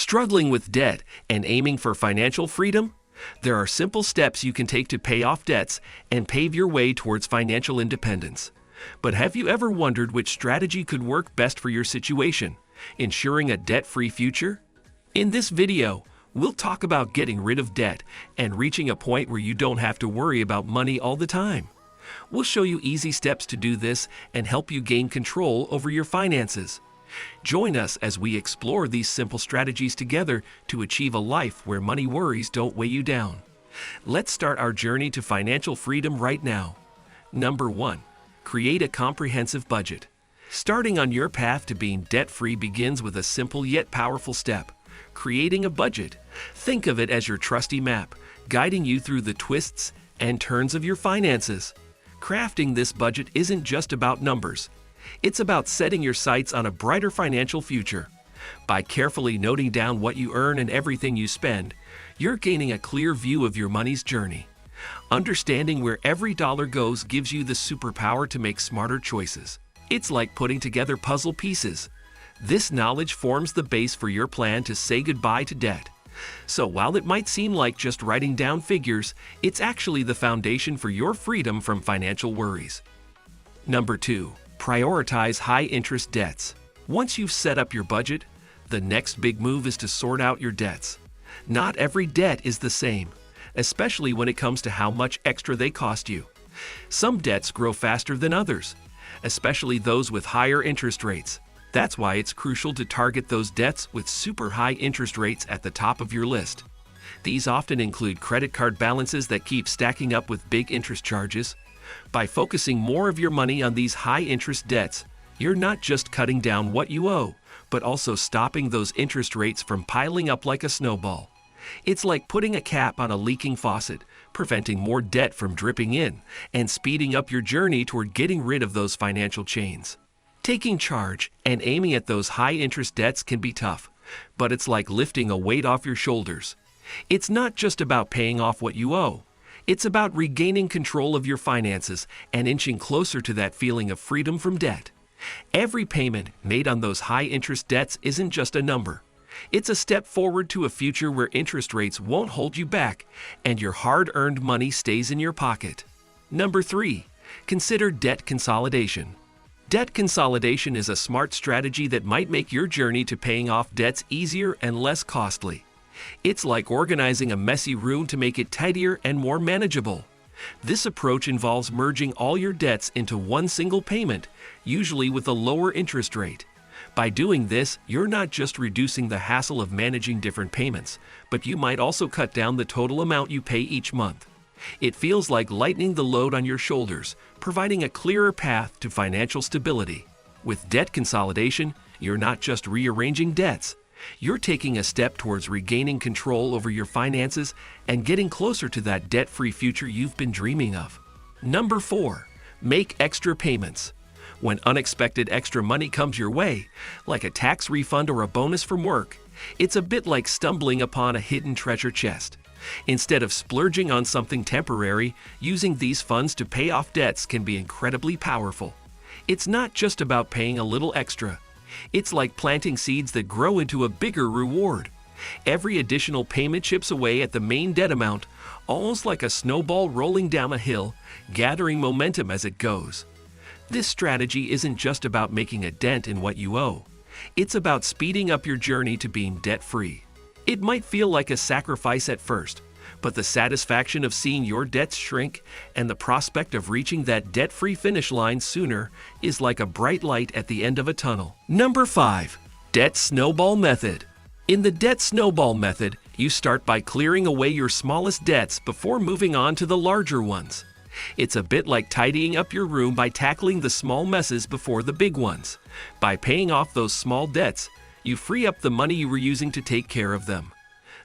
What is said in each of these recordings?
Struggling with debt and aiming for financial freedom? There are simple steps you can take to pay off debts and pave your way towards financial independence. But have you ever wondered which strategy could work best for your situation, ensuring a debt-free future? In this video, we'll talk about getting rid of debt and reaching a point where you don't have to worry about money all the time. We'll show you easy steps to do this and help you gain control over your finances. Join us as we explore these simple strategies together to achieve a life where money worries don't weigh you down. Let's start our journey to financial freedom right now. Number 1. Create a comprehensive budget. Starting on your path to being debt-free begins with a simple yet powerful step: creating a budget. Think of it as your trusty map, guiding you through the twists and turns of your finances. Crafting this budget isn't just about numbers. It's about setting your sights on a brighter financial future. By carefully noting down what you earn and everything you spend, you're gaining a clear view of your money's journey. Understanding where every dollar goes gives you the superpower to make smarter choices. It's like putting together puzzle pieces. This knowledge forms the base for your plan to say goodbye to debt. So while it might seem like just writing down figures, it's actually the foundation for your freedom from financial worries. Number 2. Prioritize high-interest debts. Once you've set up your budget, the next big move is to sort out your debts. Not every debt is the same, especially when it comes to how much extra they cost you. Some debts grow faster than others, especially those with higher interest rates. That's why it's crucial to target those debts with super high interest rates at the top of your list. These often include credit card balances that keep stacking up with big interest charges. By focusing more of your money on these high-interest debts, you're not just cutting down what you owe, but also stopping those interest rates from piling up like a snowball. It's like putting a cap on a leaking faucet, preventing more debt from dripping in, and speeding up your journey toward getting rid of those financial chains. Taking charge and aiming at those high-interest debts can be tough, but it's like lifting a weight off your shoulders. It's not just about paying off what you owe. It's about regaining control of your finances and inching closer to that feeling of freedom from debt. Every payment made on those high-interest debts isn't just a number. It's a step forward to a future where interest rates won't hold you back and your hard-earned money stays in your pocket. Number 3. Consider debt consolidation. Debt consolidation is a smart strategy that might make your journey to paying off debts easier and less costly. It's like organizing a messy room to make it tidier and more manageable. This approach involves merging all your debts into one single payment, usually with a lower interest rate. By doing this, you're not just reducing the hassle of managing different payments, but you might also cut down the total amount you pay each month. It feels like lightening the load on your shoulders, providing a clearer path to financial stability. With debt consolidation, you're not just rearranging debts. You're taking a step towards regaining control over your finances and getting closer to that debt-free future you've been dreaming of. Number 4. Make extra payments. When unexpected extra money comes your way, like a tax refund or a bonus from work, it's a bit like stumbling upon a hidden treasure chest. Instead of splurging on something temporary, using these funds to pay off debts can be incredibly powerful. It's not just about paying a little extra. It's like planting seeds that grow into a bigger reward. Every additional payment chips away at the main debt amount, almost like a snowball rolling down a hill, gathering momentum as it goes. This strategy isn't just about making a dent in what you owe. It's about speeding up your journey to being debt-free. It might feel like a sacrifice at first, but the satisfaction of seeing your debts shrink and the prospect of reaching that debt-free finish line sooner is like a bright light at the end of a tunnel. Number 5. Debt Snowball Method. In the debt snowball method, you start by clearing away your smallest debts before moving on to the larger ones. It's a bit like tidying up your room by tackling the small messes before the big ones. By paying off those small debts, you free up the money you were using to take care of them.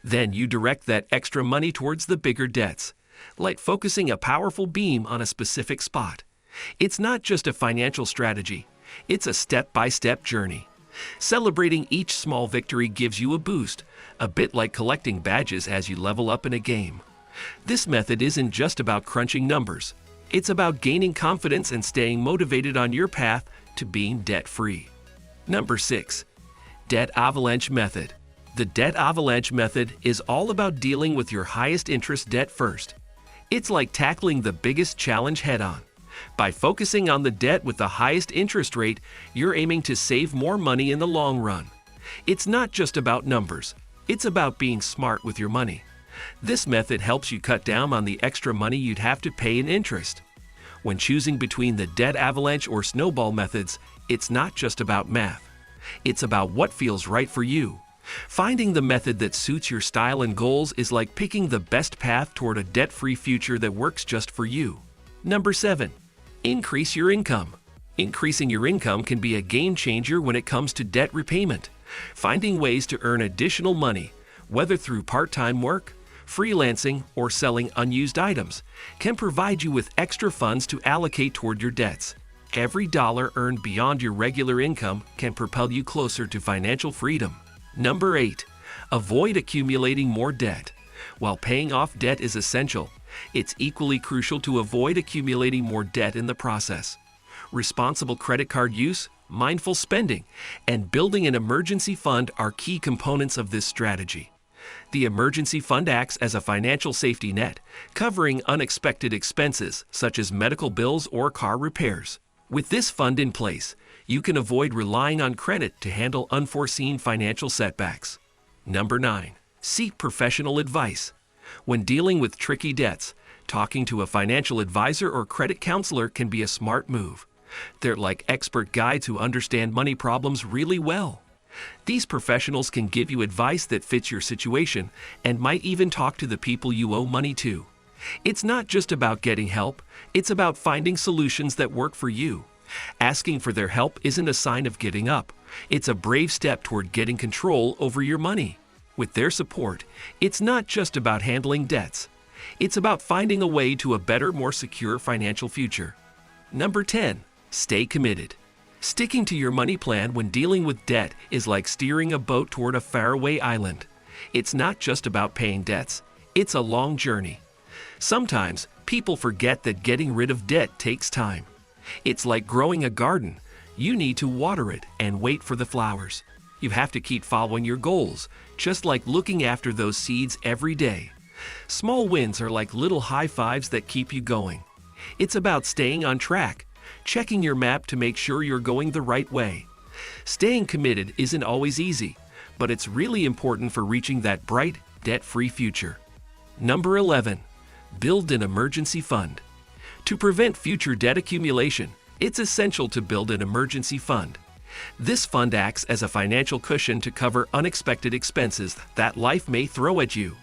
Then you direct that extra money towards the bigger debts, like focusing a powerful beam on a specific spot. It's not just a financial strategy, it's a step-by-step journey. Celebrating each small victory gives you a boost, a bit like collecting badges as you level up in a game. This method isn't just about crunching numbers. It's about gaining confidence and staying motivated on your path to being debt-free. Number 6. Debt Avalanche Method. The debt avalanche method is all about dealing with your highest interest debt first. It's like tackling the biggest challenge head-on. By focusing on the debt with the highest interest rate, you're aiming to save more money in the long run. It's not just about numbers, it's about being smart with your money. This method helps you cut down on the extra money you'd have to pay in interest. When choosing between the debt avalanche or snowball methods, it's not just about math. It's about what feels right for you. Finding the method that suits your style and goals is like picking the best path toward a debt-free future that works just for you. Number 7. Increase your income. Increasing your income can be a game changer when it comes to debt repayment. Finding ways to earn additional money, whether through part-time work, freelancing, or selling unused items, can provide you with extra funds to allocate toward your debts. Every dollar earned beyond your regular income can propel you closer to financial freedom. Number 8. Avoid accumulating more debt. While paying off debt is essential, it's equally crucial to avoid accumulating more debt in the process. Responsible credit card use, mindful spending, and building an emergency fund are key components of this strategy. The emergency fund acts as a financial safety net, covering unexpected expenses such as medical bills or car repairs. With this fund in place, you can avoid relying on credit to handle unforeseen financial setbacks. Number 9. Seek professional advice. When dealing with tricky debts, talking to a financial advisor or credit counselor can be a smart move. They're like expert guides who understand money problems really well. These professionals can give you advice that fits your situation and might even talk to the people you owe money to. It's not just about getting help, it's about finding solutions that work for you. Asking for their help isn't a sign of giving up. It's a brave step toward getting control over your money. With their support, it's not just about handling debts. It's about finding a way to a better, more secure financial future. Number 10. Stay committed. Sticking to your money plan when dealing with debt is like steering a boat toward a faraway island. It's not just about paying debts. It's a long journey. Sometimes people forget that getting rid of debt takes time. It's like growing a garden. You need to water it and wait for the flowers. You have to keep following your goals, just like looking after those seeds every day. Small wins are like little high fives that keep you going. It's about staying on track, checking your map to make sure you're going the right way. Staying committed isn't always easy, but it's really important for reaching that bright, debt-free future. Number 11. Build an emergency fund. To prevent future debt accumulation, it's essential to build an emergency fund. This fund acts as a financial cushion to cover unexpected expenses that life may throw at you.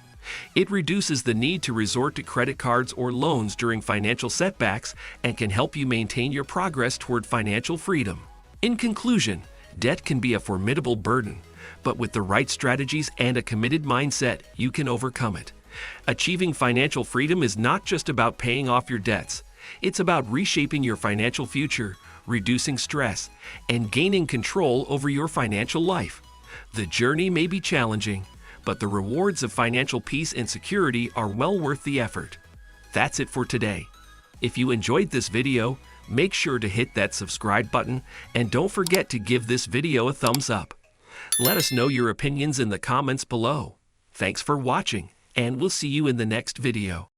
It reduces the need to resort to credit cards or loans during financial setbacks and can help you maintain your progress toward financial freedom. In conclusion, debt can be a formidable burden, but with the right strategies and a committed mindset, you can overcome it. Achieving financial freedom is not just about paying off your debts. It's about reshaping your financial future, reducing stress, and gaining control over your financial life. The journey may be challenging, but the rewards of financial peace and security are well worth the effort. That's it for today. If you enjoyed this video, make sure to hit that subscribe button and don't forget to give this video a thumbs up. Let us know your opinions in the comments below. Thanks for watching, and we'll see you in the next video.